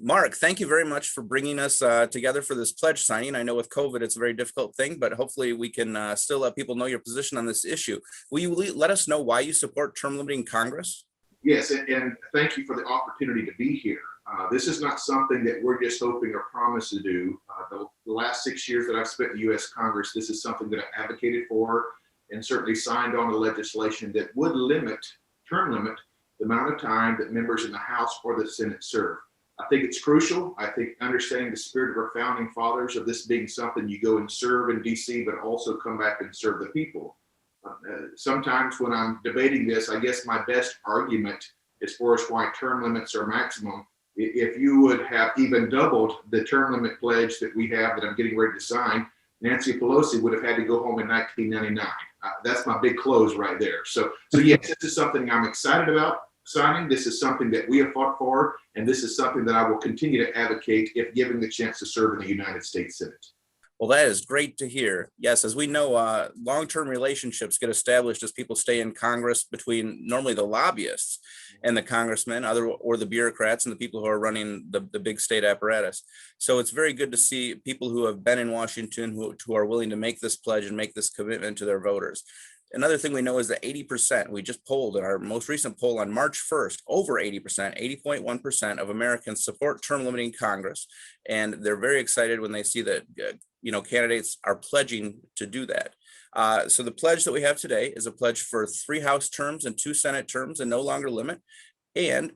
Mark, thank you very much for bringing us together for this pledge signing. I know with COVID, it's a very difficult thing, but hopefully we can still let people know your position on this issue. Will you let us know why you support term limiting Congress? Yes, and thank you for the opportunity to be here. This is not something that we're just hoping or promise to do. The last 6 years that I've spent in the U.S. Congress, this is something that I advocated for and certainly signed on the legislation that would term limit, the amount of time that members in the House or the Senate serve. I think it's crucial. I think understanding the spirit of our founding fathers of this being something you go and serve in DC, but also come back and serve the people. Sometimes when I'm debating this, I guess my best argument as far as why term limits are maximum, if you would have even doubled the term limit pledge that we have that I'm getting ready to sign, Nancy Pelosi would have had to go home in 1999. That's my big close right there. So yes, this is something I'm excited about signing. This is something that we have fought for, and this is something that I will continue to advocate if given the chance to serve in the United States Senate. Well, that is great to hear. Yes, as we know, long-term relationships get established as people stay in Congress between normally the lobbyists and the congressmen, or the bureaucrats and the people who are running the big state apparatus. So it's very good to see people who have been in Washington who are willing to make this pledge and make this commitment to their voters. Another thing we know is that 80%, we just polled in our most recent poll on March 1st, over 80%, 80.1% of Americans support term limiting Congress. And they're very excited when they see that candidates are pledging to do that. So the pledge that we have today is a pledge for 3 House terms and 2 Senate terms and no longer limit. And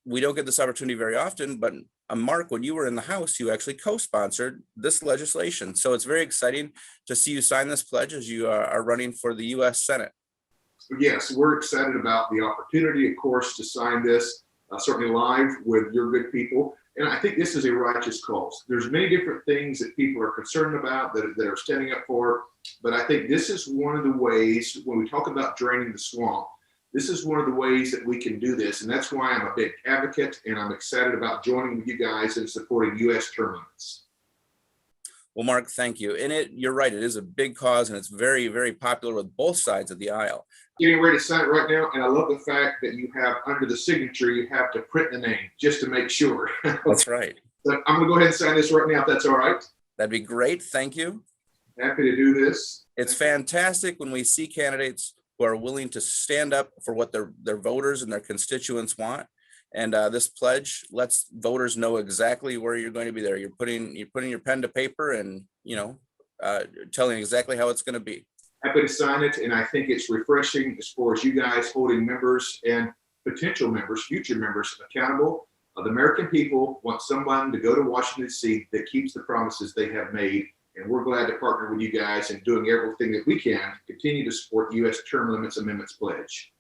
we don't get this opportunity very often, but Mark, when you were in the House, you actually co-sponsored this legislation. So it's very exciting to see you sign this pledge as you are running for the U.S. Senate. Yes, we're excited about the opportunity, of course, to sign this, certainly live with your good people. And I think this is a righteous cause. There's many different things that people are concerned about that are standing up for, but I think this is one of the ways, when we talk about draining the swamp, this is one of the ways that we can do this. And that's why I'm a big advocate, and I'm excited about joining with you guys in supporting U.S. term limits. Well, Mark, thank you. And you're right, it is a big cause, and it's very, very popular with both sides of the aisle. Getting ready to sign it right now, and I love the fact that you have under the signature, you have to print the name just to make sure. That's right. So I'm going to go ahead and sign this right now, if that's all right. That'd be great. Thank you. Happy to do this. It's fantastic when we see candidates who are willing to stand up for what their voters and their constituents want. And this pledge lets voters know exactly where you're going to be there. You're putting your pen to paper and, telling exactly how it's going to be. Happy to sign it. And I think it's refreshing as far as you guys holding members and potential members, future members accountable. The American people want someone to go to Washington, D.C. that keeps the promises they have made. And we're glad to partner with you guys in doing everything that we can to continue to support U.S. Term Limits Amendments Pledge.